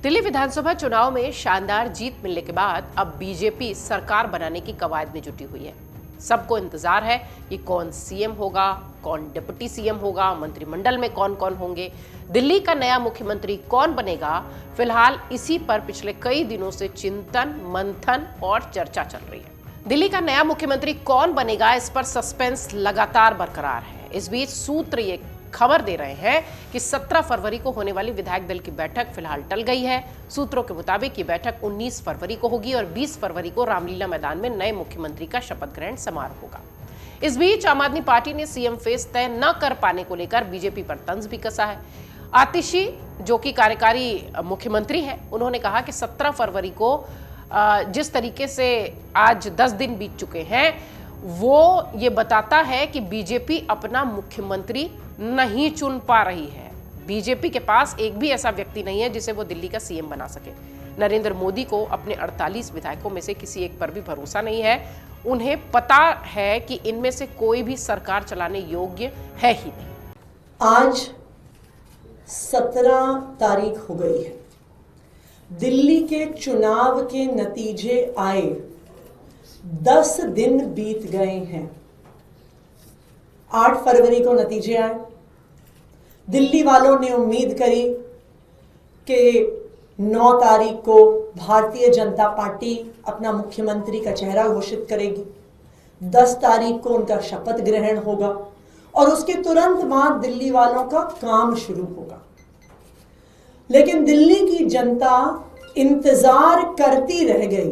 दिल्ली विधानसभा चुनाव में शानदार जीत मिलने के बाद अब बीजेपी सरकार बनाने की कवायद में जुटी हुई है। सबको इंतजार है कि कौन सीएम होगा, कौन डिप्टी सीएम होगा, मंत्रिमंडल में कौन कौन होंगे, दिल्ली का नया मुख्यमंत्री कौन बनेगा। फिलहाल इसी पर पिछले कई दिनों से चिंतन, मंथन और चर्चा चल रही है। दिल्ली का नया मुख्यमंत्री कौन बनेगा, इस पर सस्पेंस लगातार बरकरार है। इस बीच सूत्र ये खबर दे रहे हैं कि 17 फरवरी को होने वाली विधायक दल की बैठक फिलहाल टल गई है। सूत्रों के मुताबिक ये बैठक 19 फरवरी को होगी और 20 फरवरी को रामलीला मैदान में नए मुख्यमंत्री का शपथ ग्रहण समारोह होगा। इस बीच आम आदमी पार्टी ने सीएम फेस तय न कर पाने को लेकर बीजेपी पर तंज भी कसा है। आतिशी, जो कि कार्यकारी मुख्यमंत्री हैं, उन्होंने कहा कि 17 फरवरी को जिस तरीके से आज 10 दिन बीत चुके हैं, वो ये बताता है कि बीजेपी अपना मुख्यमंत्री नहीं चुन पा रही है। बीजेपी के पास एक भी ऐसा व्यक्ति नहीं है जिसे वो दिल्ली का सीएम बना सके। नरेंद्र मोदी को अपने 48 विधायकों में से किसी एक पर भी भरोसा नहीं है। उन्हें पता है कि इनमें से कोई भी सरकार चलाने योग्य है ही नहीं। आज 17 तारीख हो गई है। दिल्ली के चुनाव के नतीजे आए 10 दिन बीत गए हैं। 8 फरवरी को नतीजे आए। दिल्ली वालों ने उम्मीद करी कि 9 तारीख को भारतीय जनता पार्टी अपना मुख्यमंत्री का चेहरा घोषित करेगी। 10 तारीख को उनका शपथ ग्रहण होगा और उसके तुरंत बाद दिल्ली वालों का काम शुरू होगा। लेकिन दिल्ली की जनता इंतजार करती रह गई।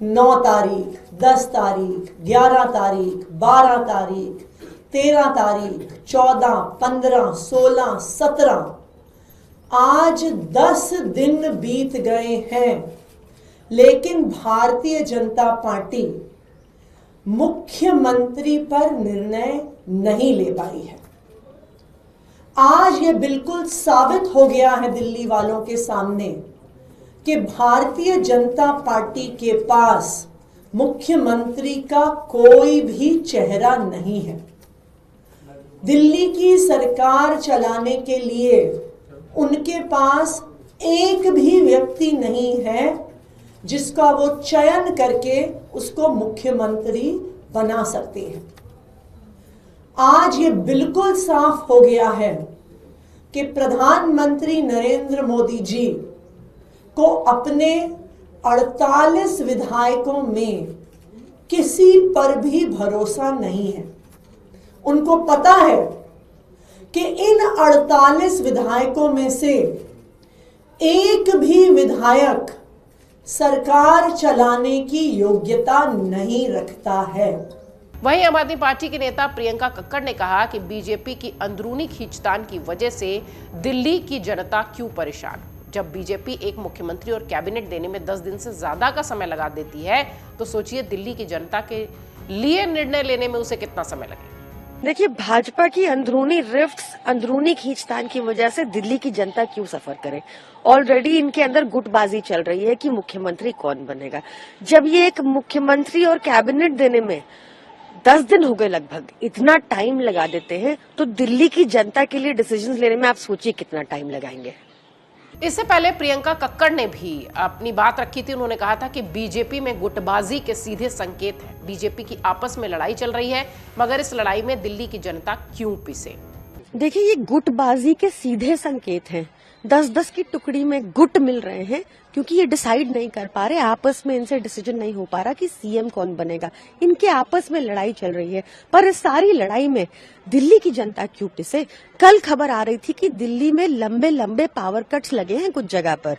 9 तारीख, 10 तारीख, 11 तारीख, 12 तारीख, 13 तारीख, 14, 15, 16, 17, आज 10 दिन बीत गए हैं, लेकिन भारतीय जनता पार्टी मुख्यमंत्री पर निर्णय नहीं ले पाई है। आज यह बिल्कुल साबित हो गया है दिल्ली वालों के सामने कि भारतीय जनता पार्टी के पास मुख्यमंत्री का कोई भी चेहरा नहीं है। दिल्ली की सरकार चलाने के लिए उनके पास एक भी व्यक्ति नहीं है जिसका वो चयन करके उसको मुख्यमंत्री बना सकते हैं। आज ये बिल्कुल साफ हो गया है कि प्रधानमंत्री नरेंद्र मोदी जी को अपने 48 विधायकों में किसी पर भी भरोसा नहीं है। उनको पता है कि इन 48 विधायकों में से एक भी विधायक सरकार चलाने की योग्यता नहीं रखता है। वहीं आम आदमी पार्टी के नेता प्रियंका कक्कड़ ने कहा कि बीजेपी की अंदरूनी खींचतान की वजह से दिल्ली की जनता क्यों परेशान। जब बीजेपी एक मुख्यमंत्री और कैबिनेट देने में 10 दिन से ज्यादा का समय लगा देती है, तो सोचिए दिल्ली की जनता के लिए निर्णय लेने में उसे कितना समय लगेगा। देखिए, भाजपा की अंदरूनी रिफ्ट्स, अंदरूनी खींचतान की वजह से दिल्ली की जनता क्यों सफर करे। ऑलरेडी इनके अंदर गुटबाजी चल रही है कि मुख्यमंत्री कौन बनेगा। जब ये एक मुख्यमंत्री और कैबिनेट देने में 10 दिन हो गए लगभग, इतना टाइम लगा देते हैं, तो दिल्ली की जनता के लिए डिसीजन लेने में आप सोचिए कितना टाइम लगाएंगे। इससे पहले प्रियंका कक्कड़ ने भी अपनी बात रखी थी। उन्होंने कहा था कि बीजेपी में गुटबाजी के सीधे संकेत हैं। बीजेपी की आपस में लड़ाई चल रही है, मगर इस लड़ाई में दिल्ली की जनता क्यों पिसे। देखिए, ये गुटबाजी के सीधे संकेत हैं। 10-10 की टुकड़ी में गुट मिल रहे हैं क्योंकि ये डिसाइड नहीं कर पा रहे, आपस में इनसे डिसीजन नहीं हो पा रहा कि सीएम कौन बनेगा। इनके आपस में लड़ाई चल रही है, पर इस सारी लड़ाई में दिल्ली की जनता क्यों पिसे। कल खबर आ रही थी कि दिल्ली में लंबे लंबे पावर कट्स लगे हैं कुछ जगह पर।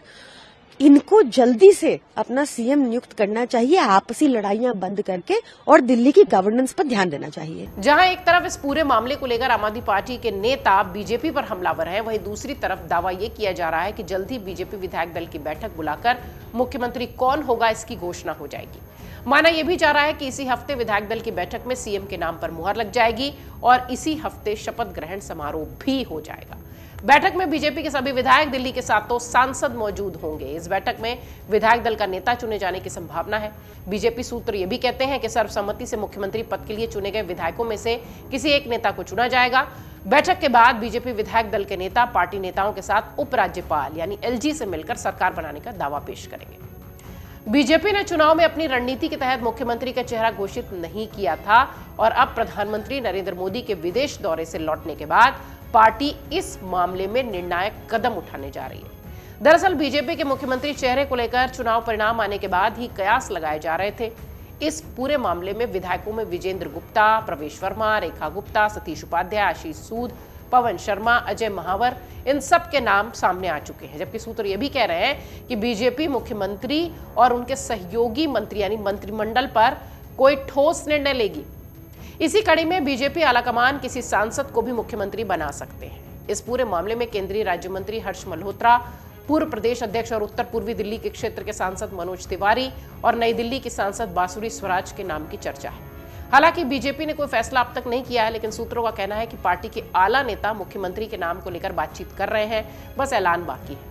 इनको जल्दी से अपना सीएम नियुक्त करना चाहिए, आपसी लड़ाइयां बंद करके, और दिल्ली की गवर्नेंस पर ध्यान देना चाहिए। जहां एक तरफ इस पूरे मामले को लेकर आम आदमी पार्टी के नेता बीजेपी पर हमलावर हैं, वहीं दूसरी तरफ दावा ये किया जा रहा है कि जल्द ही बीजेपी विधायक दल की बैठक बुलाकर मुख्यमंत्री कौन होगा इसकी घोषणा हो जाएगी। माना यह भी जा रहा है कि इसी हफ्ते विधायक दल की बैठक में सीएम के नाम पर मुहर लग जाएगी और इसी हफ्ते शपथ ग्रहण समारोह भी हो जाएगा। बैठक में बीजेपी के सभी विधायक, दिल्ली के 7 सांसद मौजूद होंगे। इस बैठक में विधायक दल का नेता चुने जाने की संभावना है। बीजेपी सूत्र ये भी कहते हैं कि सर्वसम्मति से मुख्यमंत्री पद के लिए चुने गए विधायकों में से किसी एक नेता को चुना जाएगा। बैठक के बाद बीजेपी विधायक दल के नेता पार्टी नेताओं के साथ उपराज्यपाल यानी एलजी से मिलकर सरकार बनाने का दावा पेश करेंगे। बीजेपी ने चुनाव में अपनी रणनीति के तहत मुख्यमंत्री का चेहरा घोषित नहीं किया था और अब प्रधानमंत्री नरेंद्र मोदी के विदेश दौरे से लौटने के बाद पार्टी इस मामले में निर्णायक कदम उठाने जा रही है। दरअसल बीजेपी के मुख्यमंत्री चेहरे को लेकर चुनाव परिणाम आने के बाद ही कयास लगाए जा रहे थे। इस पूरे मामले में विधायकों में विजेंद्र गुप्ता, प्रवेश वर्मा, रेखा गुप्ता, सतीश उपाध्याय, आशीष सूद, पवन शर्मा, अजय महावर, इन सब के नाम सामने आ चुके हैं। जबकि सूत्र ये भी कह रहे हैं कि बीजेपी मुख्यमंत्री और उनके सहयोगी मंत्री यानी मंत्रिमंडल पर कोई ठोस निर्णय लेगी। इसी कड़ी में बीजेपी आलाकमान किसी सांसद को भी मुख्यमंत्री बना सकते हैं। इस पूरे मामले में केंद्रीय राज्य मंत्री हर्ष मल्होत्रा, पूर्व प्रदेश अध्यक्ष और उत्तर पूर्वी दिल्ली के क्षेत्र के सांसद मनोज तिवारी और नई दिल्ली की सांसद बांसुरी स्वराज के नाम की चर्चा है। हालांकि बीजेपी ने कोई फैसला अब तक नहीं किया है, लेकिन सूत्रों का कहना है कि पार्टी के आला नेता मुख्यमंत्री के नाम को लेकर बातचीत कर रहे हैं, बस ऐलान बाकी है।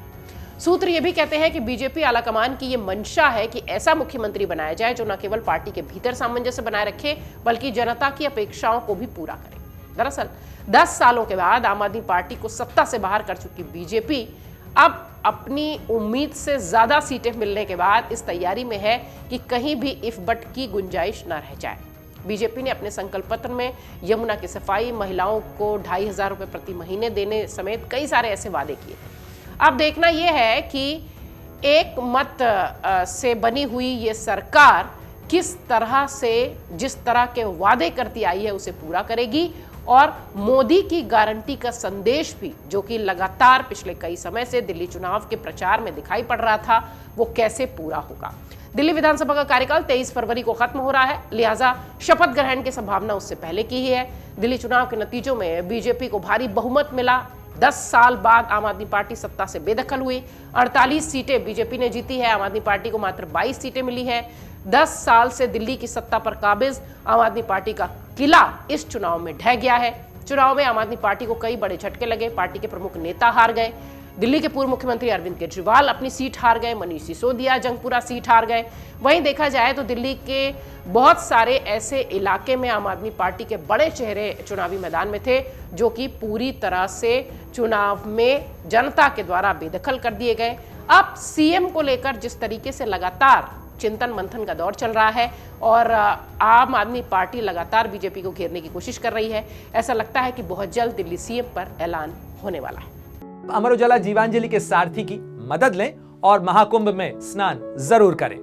सूत्र ये भी कहते हैं कि बीजेपी आलाकमान की ये मंशा है कि ऐसा मुख्यमंत्री बनाया जाए जो न केवल पार्टी के भीतर सामंजस्य बनाए रखे बल्कि जनता की अपेक्षाओं को भी पूरा करे। दरअसल 10 सालों के बाद आम आदमी पार्टी को सत्ता से बाहर कर चुकी बीजेपी अब अपनी उम्मीद से ज्यादा सीटें मिलने के बाद इस तैयारी में है कि कहीं भी इफ बट की गुंजाइश न रह जाए। बीजेपी ने अपने संकल्प पत्र में यमुना की सफाई, महिलाओं को 2500 रुपए प्रति महीने देने समेत कई सारे ऐसे वादे किए थे। अब देखना यह है कि एक मत से बनी हुई ये सरकार किस तरह से जिस तरह के वादे करती आई है उसे पूरा करेगी और मोदी की गारंटी का संदेश भी जो कि लगातार पिछले कई समय से दिल्ली चुनाव के प्रचार में दिखाई पड़ रहा था वो कैसे पूरा होगा। दिल्ली विधानसभा का कार्यकाल 23 फरवरी को खत्म हो रहा है, लिहाजा शपथ ग्रहण की संभावना उससे पहले की ही है। दिल्ली चुनाव के नतीजों में बीजेपी को भारी बहुमत मिला। 10 साल बाद आम आदमी पार्टी सत्ता से बेदखल हुई। 48 सीटें बीजेपी ने जीती है, आम आदमी पार्टी को मात्र 22 सीटें मिली है। 10 साल से दिल्ली की सत्ता पर काबिज आम आदमी पार्टी का किला इस चुनाव में ढह गया है। चुनाव में आम आदमी पार्टी को कई बड़े झटके लगे, पार्टी के प्रमुख नेता हार गए। दिल्ली के पूर्व मुख्यमंत्री अरविंद केजरीवाल अपनी सीट हार गए, मनीष सिसोदिया जंगपुरा सीट हार गए। वहीं देखा जाए तो दिल्ली के बहुत सारे ऐसे इलाके में आम आदमी पार्टी के बड़े चेहरे चुनावी मैदान में थे जो कि पूरी तरह से चुनाव में जनता के द्वारा बेदखल कर दिए गए। अब सीएम को लेकर जिस तरीके से लगातार चिंतन मंथन का दौर चल रहा है और आम आदमी पार्टी लगातार बीजेपी को घेरने की कोशिश कर रही है, ऐसा लगता है कि बहुत जल्द दिल्ली सीएम पर ऐलान होने वाला है। अमर उजाला जीवांजलि के सारथी की मदद लें और महाकुंभ में स्नान जरूर करें।